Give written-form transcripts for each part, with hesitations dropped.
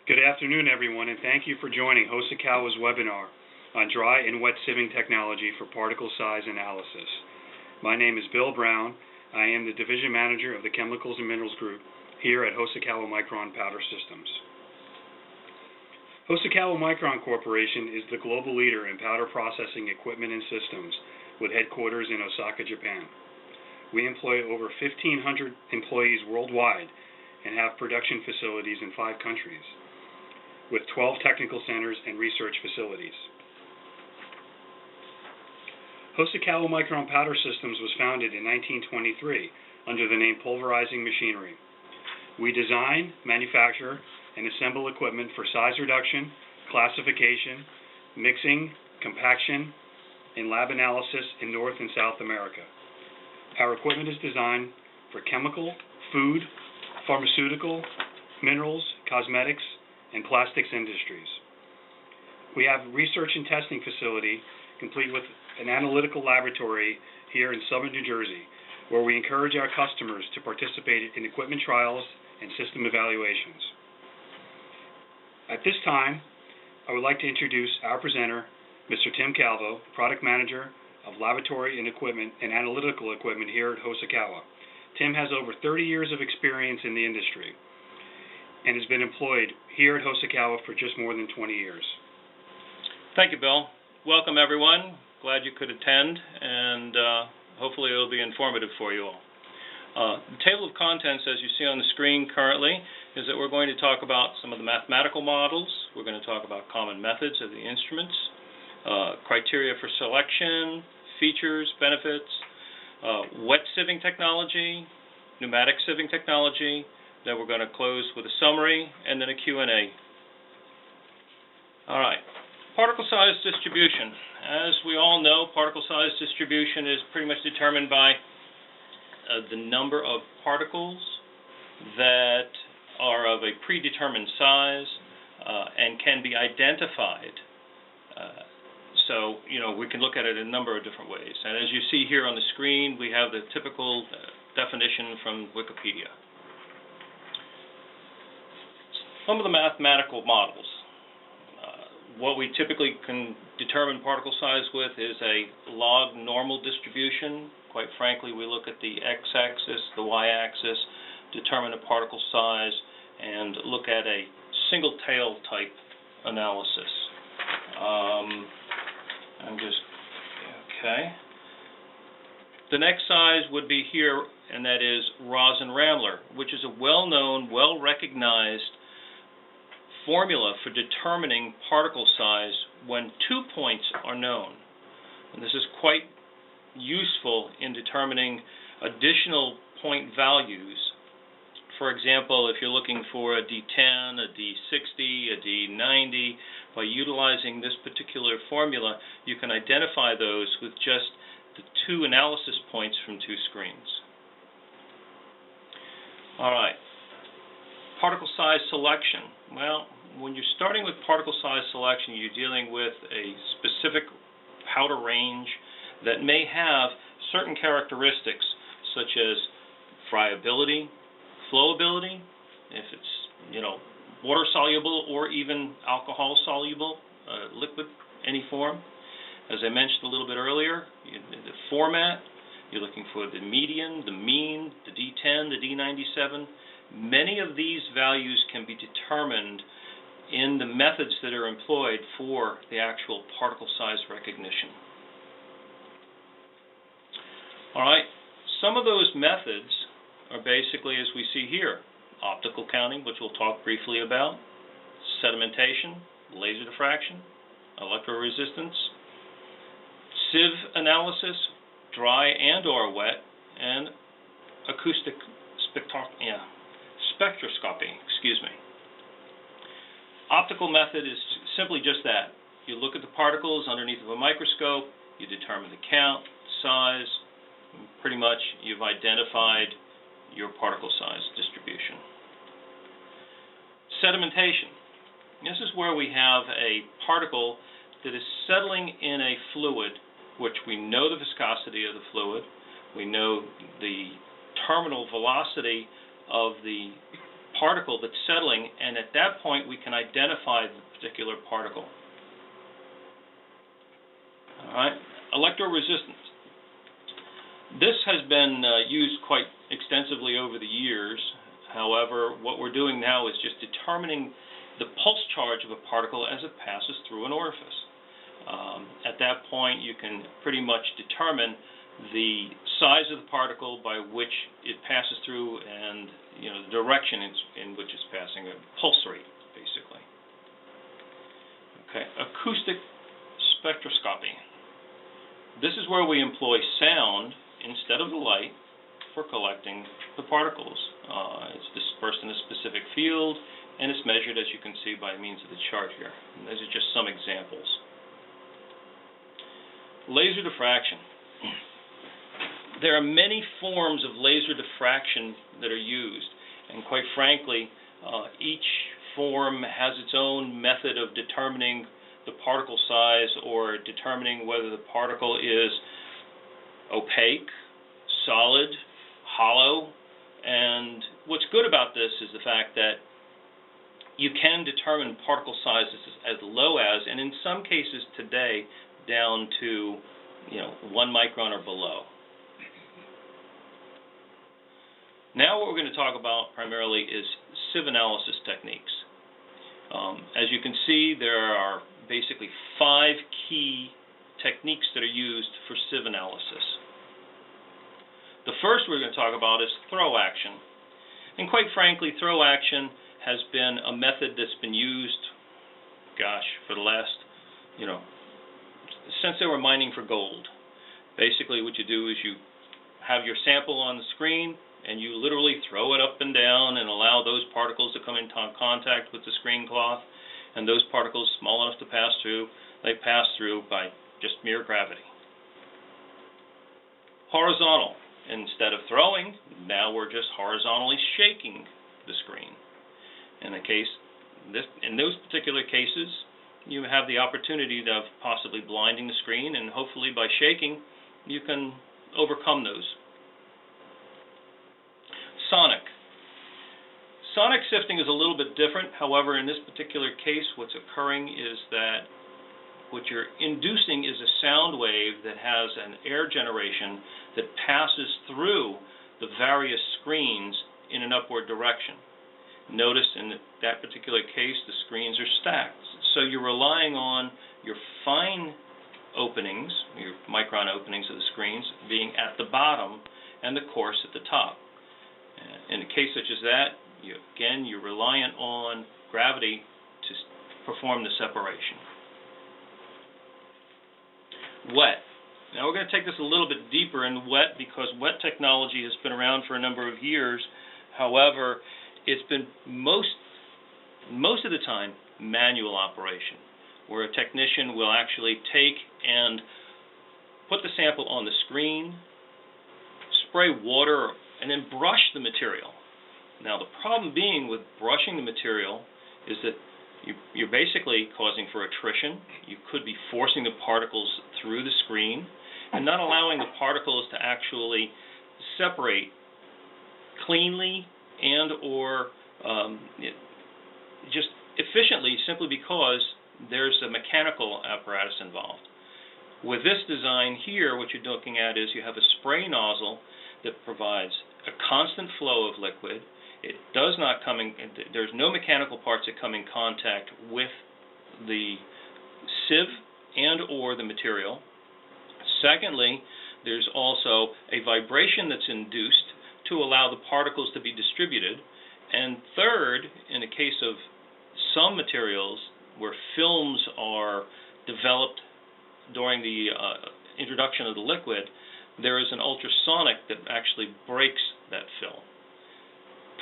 Good afternoon, everyone, and thank you for joining Hosokawa's webinar on dry and wet sieving technology for particle size analysis. My name is Bill Brown. I am the Division Manager of the Chemicals and Minerals Group here at Hosokawa Micron Powder Systems. Hosokawa Micron Corporation is the global leader in powder processing equipment and systems with headquarters in Osaka, Japan. We employ over 1,500 employees worldwide and have production facilities in 5 countries, with 12 technical centers and research facilities. Hosokawa Micron Powder Systems was founded in 1923 under the name Pulverizing Machinery. We design, manufacture, and assemble equipment for size reduction, classification, mixing, compaction, and lab analysis in North and South America. Our equipment is designed for chemical, food, pharmaceutical, minerals, cosmetics, and plastics industries. We have a research and testing facility complete with an analytical laboratory here in southern New Jersey, where we encourage our customers to participate in equipment trials and system evaluations. At this time, I would like to introduce our presenter, Mr. Tim Calvo, Product Manager of Laboratory and Equipment and Analytical Equipment here at Hosokawa. Tim has over 30 years of experience in the industry and has been employed here at Hosokawa for just more than 20 years. Thank you, Bill. Welcome, everyone. Glad you could attend, and hopefully it will be informative for you all. The table of contents, as you see on the screen currently, is that we're going to talk about some of the mathematical models. We're going to talk about common methods of the instruments, criteria for selection, features, benefits, wet sieving technology, pneumatic sieving technology. Then we're going to close with a summary and then a Q&A. All right, particle size distribution. As we all know, particle size distribution is pretty much determined by the number of particles that are of a predetermined size and can be identified. So, we can look at it in a number of different ways. And as you see here on the screen, we have the typical definition from Wikipedia. Some of the mathematical models. What we typically can determine particle size with is a log normal distribution. Quite frankly, we look at the x-axis, the y-axis, determine a particle size, and look at a single tail type analysis. The next size would be here, and that is Rosen-Ramler, which is a well-known, well-recognized formula for determining particle size when 2 points are known. And this is quite useful in determining additional point values. For example, if you're looking for a D10, a D60, a D90, by utilizing this particular formula, you can identify those with just the 2 analysis points from 2 screens. All right, particle size selection. Well, when you're starting with particle size selection, you're dealing with a specific powder range that may have certain characteristics such as friability, flowability, if it's water soluble or even alcohol soluble, liquid, any form. As I mentioned a little bit earlier, the format, you're looking for the median, the mean, the D10, the D97. Many of these values can be determined in the methods that are employed for the actual particle size recognition. All right, some of those methods are basically as we see here: optical counting, which we'll talk briefly about, sedimentation, laser diffraction, electro-resistance, sieve analysis, dry and or wet, and acoustic spectroscopy, Optical method is simply just that. You look at the particles underneath of a microscope, you determine the count, size, and pretty much you've identified your particle size distribution. Sedimentation. This is where we have a particle that is settling in a fluid, which we know the viscosity of the fluid, we know the terminal velocity of the particle that's settling, and at that point we can identify the particular particle. All right, electro-resistance. This has been used quite extensively over the years. However, what we're doing now is just determining the pulse charge of a particle as it passes through an orifice. At that point, you can pretty much determine the size of the particle by which it passes through, and the direction in which it's passing, a pulse rate, basically. Okay, acoustic spectroscopy. This is where we employ sound instead of the light for collecting the particles. It's dispersed in a specific field, and it's measured, as you can see, by means of the chart here. And these are just some examples. Laser diffraction. There are many forms of laser diffraction that are used, and quite frankly, each form has its own method of determining the particle size or determining whether the particle is opaque, solid, hollow. And what's good about this is the fact that you can determine particle sizes as low as, and in some cases today, down to 1 micron or below. Now what we're going to talk about primarily is sieve analysis techniques. As you can see, there are basically 5 key techniques that are used for sieve analysis. The first we're going to talk about is throw action. And quite frankly, throw action has been a method that's been used, for the last, since they were mining for gold. Basically what you do is you have your sample on the screen, and you literally throw it up and down and allow those particles to come in contact with the screen cloth, and those particles small enough to pass through, they pass through by just mere gravity. Horizontal. Instead of throwing, now we're just horizontally shaking the screen. In those particular cases, you have the opportunity of possibly blinding the screen, and hopefully by shaking, you can overcome those. Sonic. Sonic sifting is a little bit different. However, in this particular case, what's occurring is that what you're inducing is a sound wave that has an air generation that passes through the various screens in an upward direction. Notice in that particular case, the screens are stacked. So you're relying on your fine openings, your micron openings of the screens, being at the bottom and the coarse at the top. In a case such as that, you're reliant on gravity to perform the separation. Wet. Now we're going to take this a little bit deeper in wet, because wet technology has been around for a number of years. However, it's been most of the time manual operation, where a technician will actually take and put the sample on the screen, spray water, and then brush the material. Now the problem being with brushing the material is that you're basically causing for attrition. You could be forcing the particles through the screen and not allowing the particles to actually separate cleanly and or just efficiently, simply because there's a mechanical apparatus involved. With this design here, what you're looking at is you have a spray nozzle that provides a constant flow of liquid. It does not come in, there's no mechanical parts that come in contact with the sieve and or the material. Secondly, there's also a vibration that's induced to allow the particles to be distributed. And third, in the case of some materials where films are developed during the introduction of the liquid, there is an ultrasonic that actually breaks that film.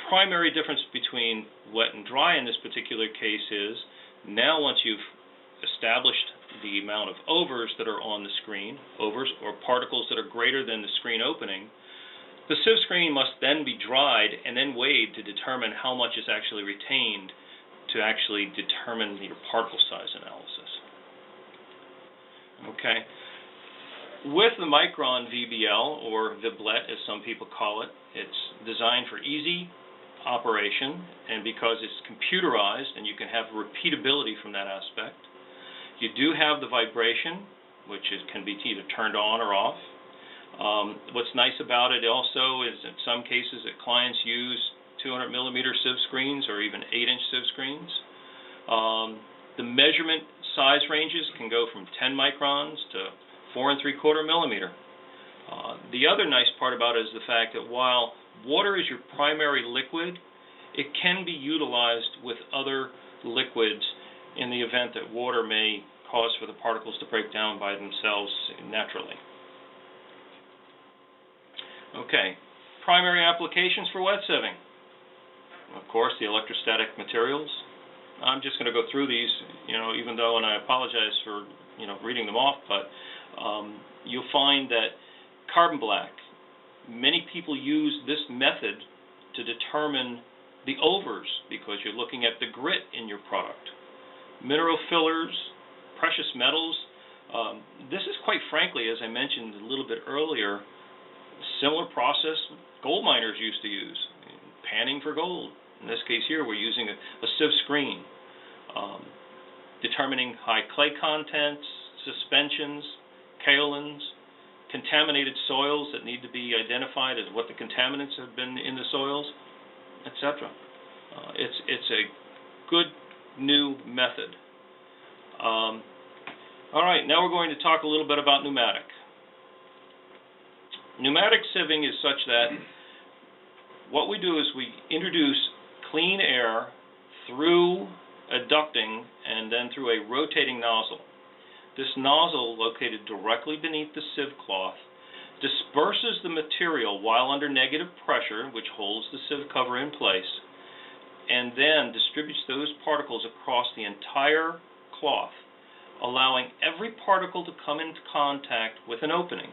Primary difference between wet and dry in this particular case is, now once you've established the amount of overs that are on the screen, overs or particles that are greater than the screen opening, the sieve screen must then be dried and then weighed to determine how much is actually retained to actually determine your particle size analysis. Okay. With the Micron VBL, or Viblet as some people call it, it's designed for easy, operation, and because it's computerized and you can have repeatability from that aspect. You do have the vibration, which can be either turned on or off. What's nice about it also is in some cases that clients use 200 millimeter sieve screens or even 8-inch sieve screens. The measurement size ranges can go from 10 microns to 4 3/4 millimeter. The other nice part about it is the fact that while water is your primary liquid, it can be utilized with other liquids in the event that water may cause for the particles to break down by themselves naturally. Okay, primary applications for wet sieving. Of course, the electrostatic materials. I'm just going to go through these, even though, and I apologize for, reading them off, but you'll find that carbon black, many people use this method to determine the overs because you're looking at the grit in your product. Mineral fillers, precious metals. This is quite frankly, as I mentioned a little bit earlier, similar process gold miners used to use, panning for gold. In this case here, we're using a sieve screen, determining high clay contents, suspensions, kaolins, contaminated soils that need to be identified as what the contaminants have been in the soils, etc. It's a good new method. All right, now we're going to talk a little bit about pneumatic. Pneumatic sieving is such that what we do is we introduce clean air through a ducting and then through a rotating nozzle. This nozzle, located directly beneath the sieve cloth, disperses the material while under negative pressure, which holds the sieve cover in place, and then distributes those particles across the entire cloth, allowing every particle to come into contact with an opening.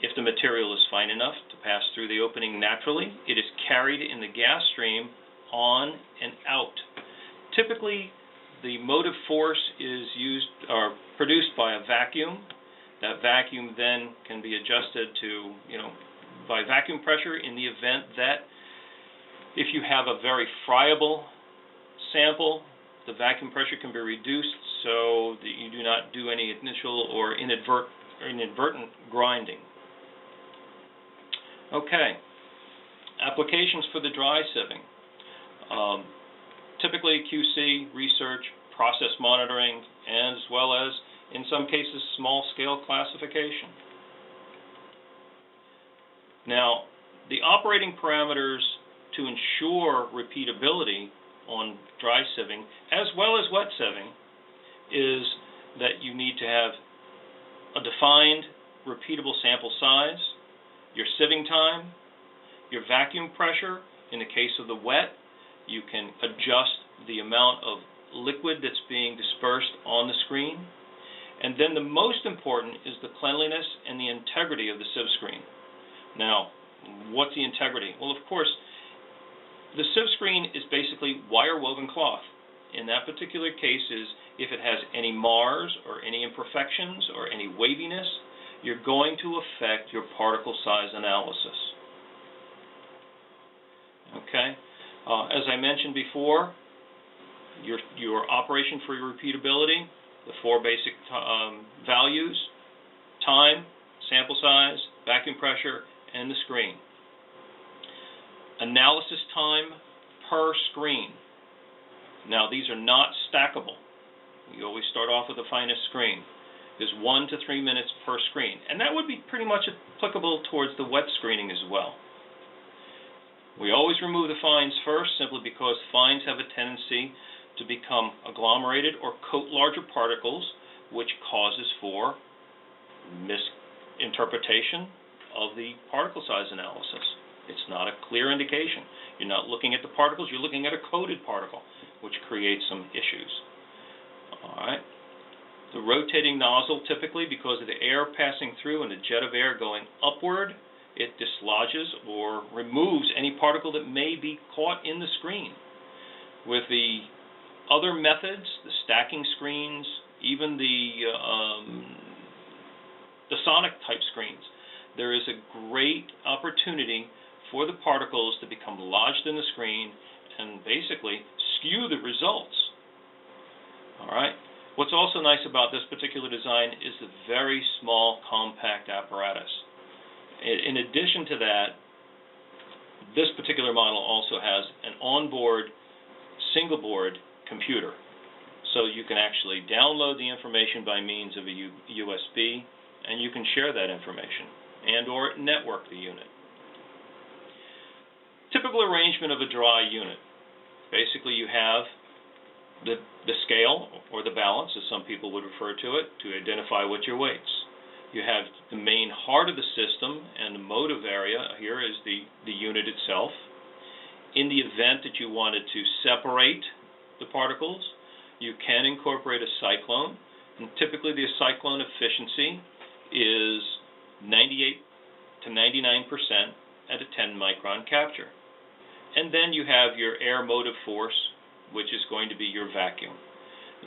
If the material is fine enough to pass through the opening naturally, it is carried in the gas stream on and out. Typically, the motive force is used or produced by a vacuum. That vacuum then can be adjusted to, by vacuum pressure in the event that if you have a very friable sample, the vacuum pressure can be reduced so that you do not do any initial or inadvertent grinding. Okay, applications for the dry sieving. Typically QC, research, process monitoring, and as well as, in some cases, small-scale classification. Now, the operating parameters to ensure repeatability on dry sieving, as well as wet sieving, is that you need to have a defined, repeatable sample size, your sieving time, your vacuum pressure. In the case of the wet, you can adjust the amount of liquid that's being dispersed on the screen. And then the most important is the cleanliness and the integrity of the sieve screen. Now, what's the integrity? Well, of course, the sieve screen is basically wire-woven cloth. In that particular case is if it has any mars or any imperfections or any waviness, you're going to affect your particle size analysis. Okay? As I mentioned before, your operation for your repeatability, the four basic values: time, sample size, vacuum pressure, and the screen. Analysis time per screen. Now, these are not stackable. You always start off with the finest screen. Is 1 to 3 minutes per screen, and that would be pretty much applicable towards the wet screening as well. We always remove the fines first, simply because fines have a tendency to become agglomerated or coat larger particles, which causes for misinterpretation of the particle size analysis. It's not a clear indication. You're not looking at the particles, you're looking at a coated particle, which creates some issues. All right. The rotating nozzle, typically, because of the air passing through and the jet of air going upward, it dislodges or removes any particle that may be caught in the screen. With the other methods, the stacking screens, even the sonic type screens, there is a great opportunity for the particles to become lodged in the screen and basically skew the results. All right. What's also nice about this particular design is the very small, compact apparatus. In addition to that, this particular model also has an onboard single-board computer. So you can actually download the information by means of a USB, and you can share that information and or network the unit. Typical arrangement of a dry unit. Basically, you have the scale, or the balance, as some people would refer to it, to identify what your weights. You have the main heart of the system, and the motive area here is the unit itself. In the event that you wanted to separate the particles, you can incorporate a cyclone, and typically the cyclone efficiency is 98 to 99% at a 10 micron capture. And then you have your air motive force, which is going to be your vacuum.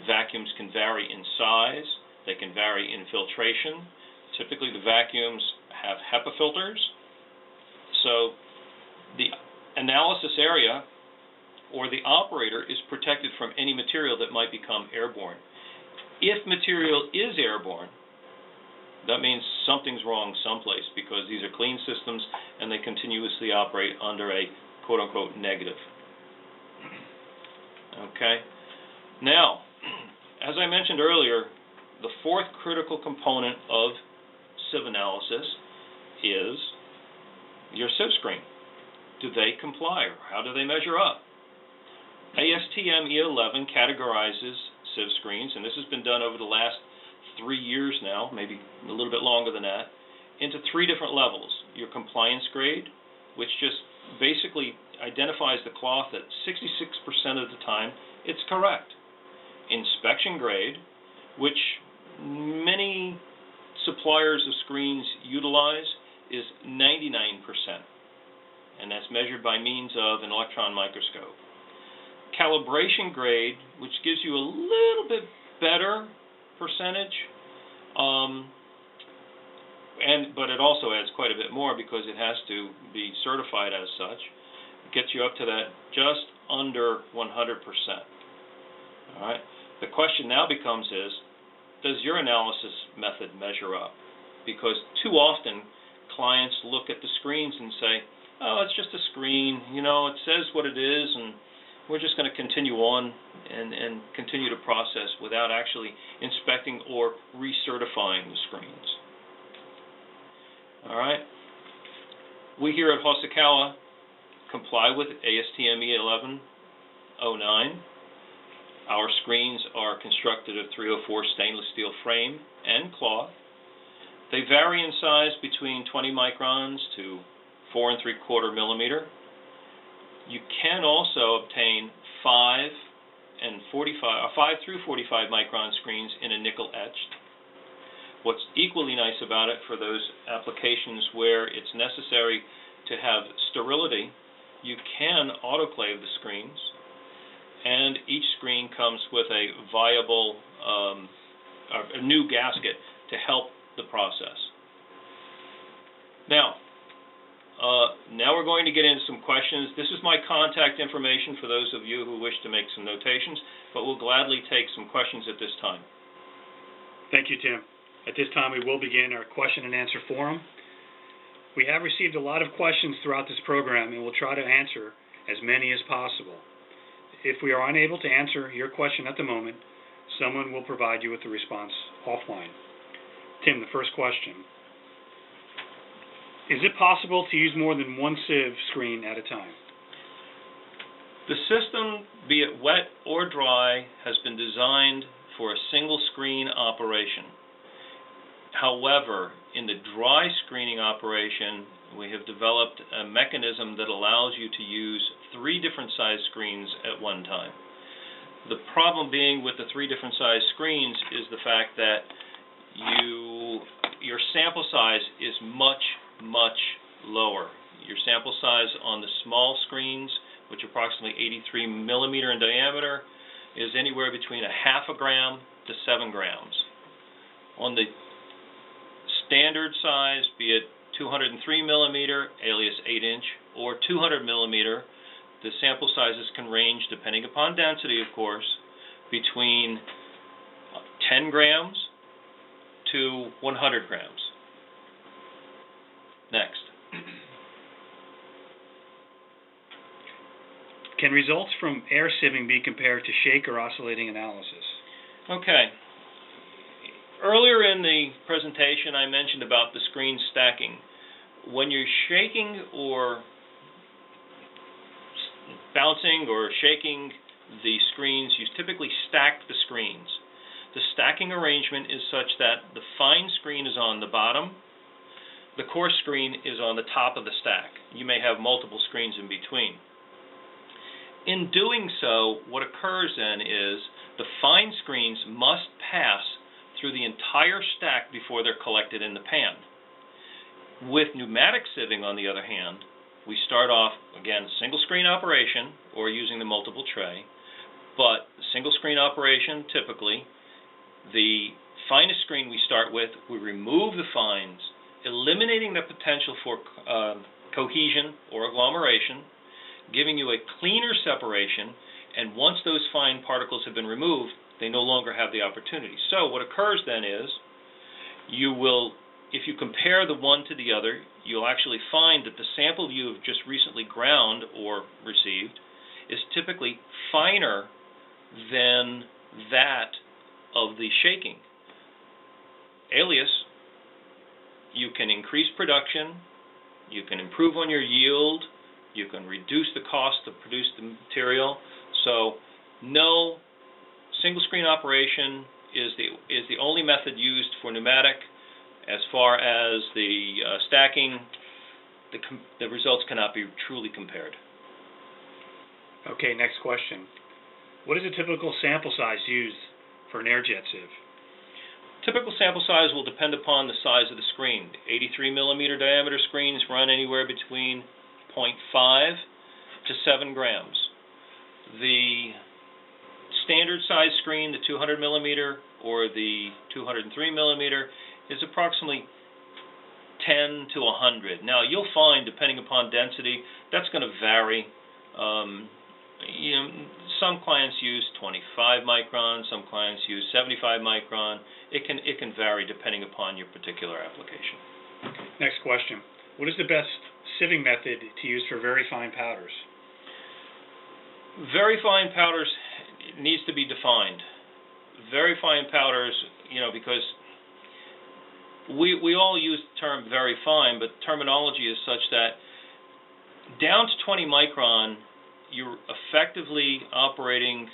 Vacuums can vary in size, they can vary in filtration. Typically the vacuums have HEPA filters, so the analysis area or the operator is protected from any material that might become airborne. If material is airborne, that means something's wrong someplace, because these are clean systems and they continuously operate under a quote-unquote negative. Okay. Now, as I mentioned earlier, the fourth critical component of sieve analysis is your sieve screen. Do they comply, or how do they measure up? ASTM E-11 categorizes sieve screens, and this has been done over the last 3 years now, maybe a little bit longer than that, into 3 different levels. Your compliance grade, which just basically identifies the cloth that 66% of the time it's correct. Inspection grade, which many suppliers of screens utilize, is 99%, and that's measured by means of an electron microscope. Calibration grade, which gives you a little bit better percentage, but it also adds quite a bit more because it has to be certified as such. It gets you up to that just under 100%. All right. The question now becomes is, does your analysis method measure up? Because too often clients look at the screens and say, oh, it's just a screen, you know, it says what it is, and we're just going to continue on and continue to process without actually inspecting or recertifying the screens. All right. We here at Hosokawa comply with ASTM E-11 09. Our screens are constructed of 304 stainless steel frame and cloth. They vary in size between 20 microns to 4 3/4 millimeter. You can also obtain 5 through 45 micron screens in a nickel etched. What's equally nice about it, for those applications where it's necessary to have sterility, you can autoclave the screens, and each screen comes with a viable, a new gasket to help the process. Now we're going to get into some questions. This is my contact information for those of you who wish to make some notations, but we'll gladly take some questions at this time. Thank you, Tim. At this time, we will begin our question and answer forum. We have received a lot of questions throughout this program, and we'll try to answer as many as possible. If we are unable to answer your question at the moment, someone will provide you with the response offline. Tim, the first question. Is it possible to use more than one sieve screen at a time? The system, be it wet or dry, has been designed for a single screen operation. However, in the dry screening operation, we have developed a mechanism that allows you to use 3 different size screens at one time. The problem being with the 3 different size screens is the fact that your sample size is much lower. Your sample size on the small screens, which are approximately 83 millimeter in diameter, is anywhere between 0.5 gram to 7 grams. On the standard size, be it 203 millimeter, alias 8 inch, or 200 millimeter, the sample sizes can range, depending upon density, of course, between 10 grams to 100 grams. Next. Can results from air sieving be compared to shake or oscillating analysis? Okay. Earlier in the presentation, I mentioned about the screen stacking. When you're shaking or bouncing or shaking the screens, you typically stack the screens. The stacking arrangement is such that the fine screen is on the bottom, the coarse screen is on the top of the stack. You may have multiple screens in between. In doing so, what occurs then is the fine screens must pass through the entire stack before they're collected in the pan. With pneumatic sieving, on the other hand, we start off, again, single screen operation or using the multiple tray, but single screen operation, typically, the finest screen we start with, we remove the fines, eliminating the potential for cohesion or agglomeration, giving you a cleaner separation, and once those fine particles have been removed, they no longer have the opportunity. So what occurs then is, you will, if you compare the one to the other, you'll actually find that the sample you have just recently ground or received is typically finer than that of the shaking. Alias, you can increase production, you can improve on your yield, you can reduce the cost to produce the material. So no, single screen operation is the only method used for pneumatic. As far as the stacking, the results cannot be truly compared. Okay, next question. What is a typical sample size used for an air jet sieve? Typical sample size will depend upon the size of the screen. 83 millimeter diameter screens run anywhere between 0.5 to 7 grams. The standard size screen, the 200 millimeter or the 203 millimeter, is approximately 10 to 100. Now, you'll find, depending upon density, that's going to vary. Some clients use 25 micron, some clients use 75 micron. It can vary depending upon your particular application. Next question. What is the best sieving method to use for very fine powders? Very fine powders Needs to be defined. Very fine powders, because we all use the term very fine, but terminology is such that down to 20 micron, you're effectively operating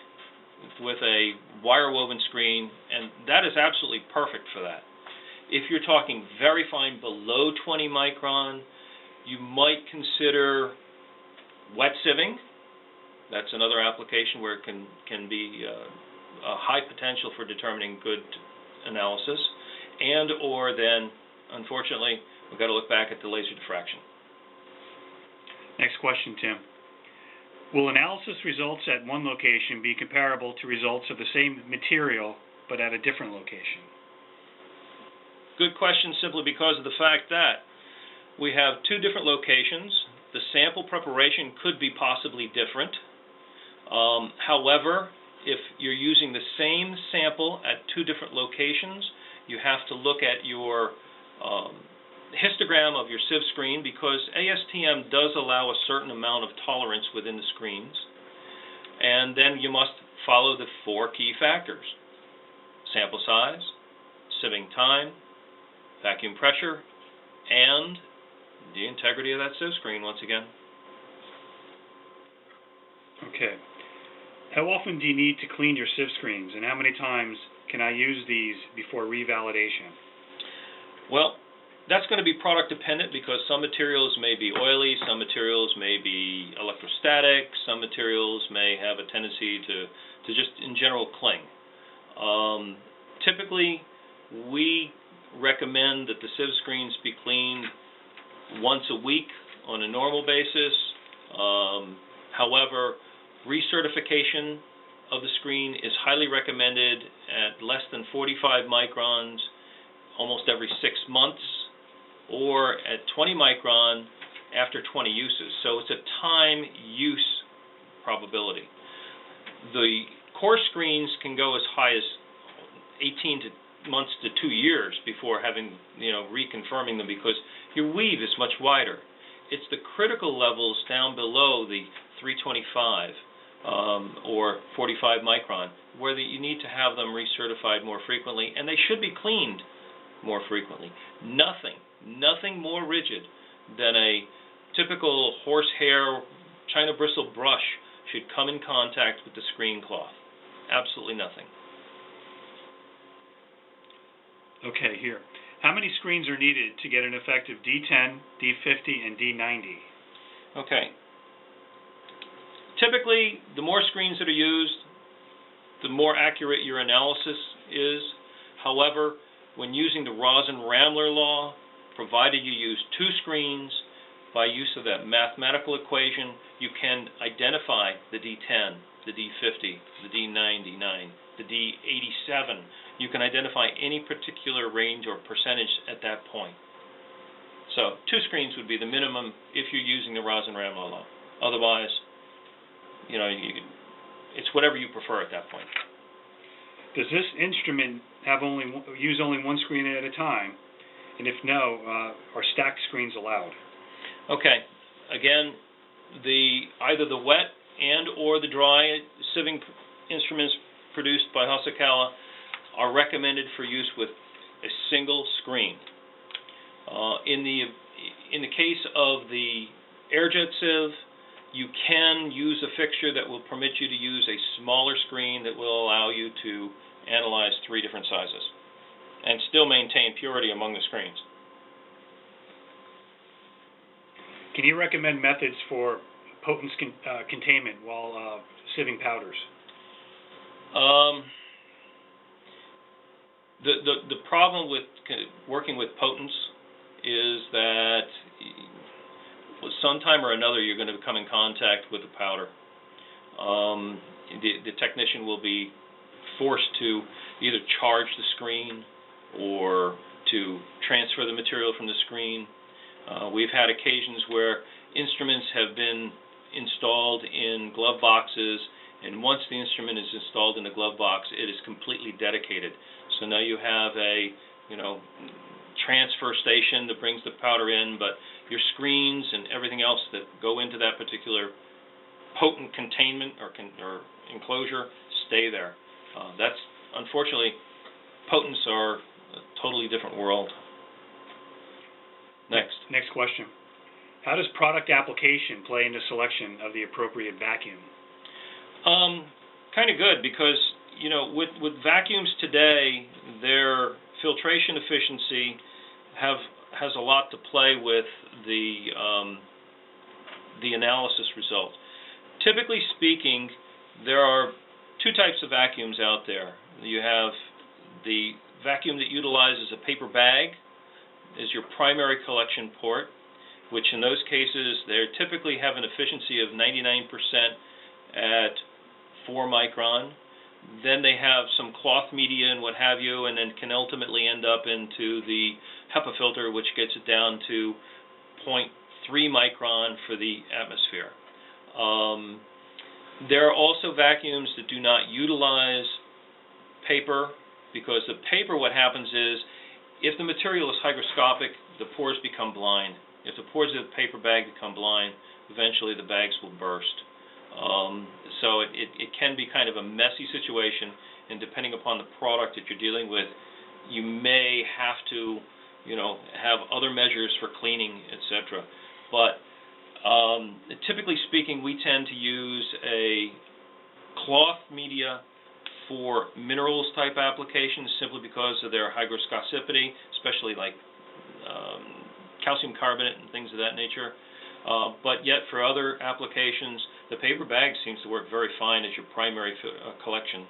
with a wire-woven screen, and that is absolutely perfect for that. If you're talking very fine below 20 micron, you might consider wet sieving. That's another application where it can be a high potential for determining good analysis. And or then, unfortunately, we've got to look back at the laser diffraction. Next question, Tim. Will analysis results at one location be comparable to results of the same material but at a different location? Good question, simply because of the fact that we have two different locations. The sample preparation could be possibly different. However, if you're using the same sample at two different locations, you have to look at your histogram of your sieve screen, because ASTM does allow a certain amount of tolerance within the screens. And then you must follow the 4 key factors: sample size, sieving time, vacuum pressure, and the integrity of that sieve screen once again. Okay. How often do you need to clean your sieve screens, and how many times can I use these before revalidation? Well, that's going to be product dependent, because some materials may be oily, some materials may be electrostatic, some materials may have a tendency to just in general cling. Typically, we recommend that the sieve screens be cleaned once a week on a normal basis. However, recertification of the screen is highly recommended at less than 45 microns almost every 6 months, or at 20 micron after 20 uses. So it's a time use probability. The core screens can go as high as 18 months to 2 years before having, reconfirming them, because your weave is much wider. It's the critical levels down below the 325 or 45 micron where you need to have them recertified more frequently, and they should be cleaned more frequently. Nothing more rigid than a typical horsehair China bristle brush should come in contact with the screen cloth. Absolutely nothing. Okay, here. How many screens are needed to get an effective D10, D50, and D90? Okay. Typically, the more screens that are used, the more accurate your analysis is. However, when using the Rosen-Ramler law, provided you use 2 screens, by use of that mathematical equation, you can identify the D10, the D50, the D99, the D87. You can identify any particular range or percentage at that point. So 2 screens would be the minimum if you're using the Rosen-Ramler law. Otherwise, it's whatever you prefer at that point. Does this instrument use only 1 screen at a time? And if no, are stacked screens allowed? Okay. Again, either the wet and or the dry sieving instruments produced by Hosokawa are recommended for use with a single screen. In the case of the airjet sieve, you can use a fixture that will permit you to use a smaller screen that will allow you to analyze 3 different sizes and still maintain purity among the screens. Can you recommend methods for potence containment while sieving powders? The problem with working with potence is that sometime or another you're going to come in contact with the powder. The technician will be forced to either charge the screen or to transfer the material from the screen. We've had occasions where instruments have been installed in glove boxes, and once the instrument is installed in the glove box, it is completely dedicated. So now you have a transfer station that brings the powder in, but your screens and everything else that go into that particular potent containment or enclosure stay there. That's unfortunately, potents are a totally different world. Next question. How does product application play into selection of the appropriate vacuum? Kind of good, because with vacuums today, their filtration efficiency has a lot to play with the analysis result. Typically speaking, there are 2 types of vacuums out there. You have the vacuum that utilizes a paper bag as your primary collection port, which in those cases they typically have an efficiency of 99% at 4 micron. Then they have some cloth media and what have you, and then can ultimately end up into the HEPA filter, which gets it down to 0.3 micron for the atmosphere. There are also vacuums that do not utilize paper, because the paper, what happens is, if the material is hygroscopic, the pores become blind. If the pores of the paper bag become blind, eventually the bags will burst. So it can be kind of a messy situation, and depending upon the product that you're dealing with, you may have to, have other measures for cleaning, etc. But typically speaking, we tend to use a cloth media for minerals type applications, simply because of their hygroscopicity, especially like calcium carbonate and things of that nature. But yet for other applications, the paper bag seems to work very fine as your primary collection.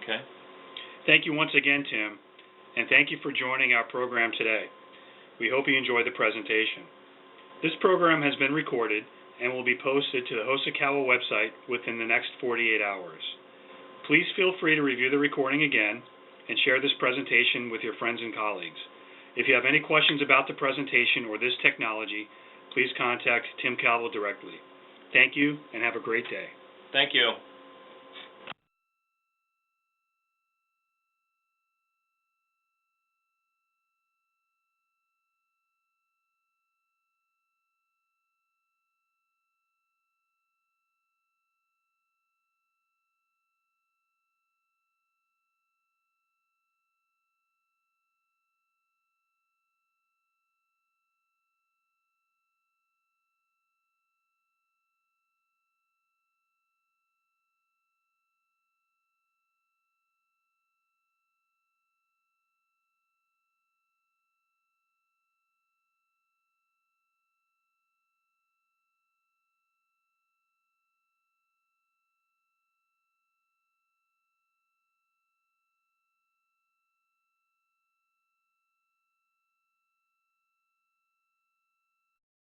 Okay. Thank you once again, Tim, and thank you for joining our program today. We hope you enjoyed the presentation. This program has been recorded and will be posted to the Hosokawa website within the next 48 hours. Please feel free to review the recording again and share this presentation with your friends and colleagues. If you have any questions about the presentation or this technology, please contact Tim Calvo directly. Thank you, and have a great day. Thank you.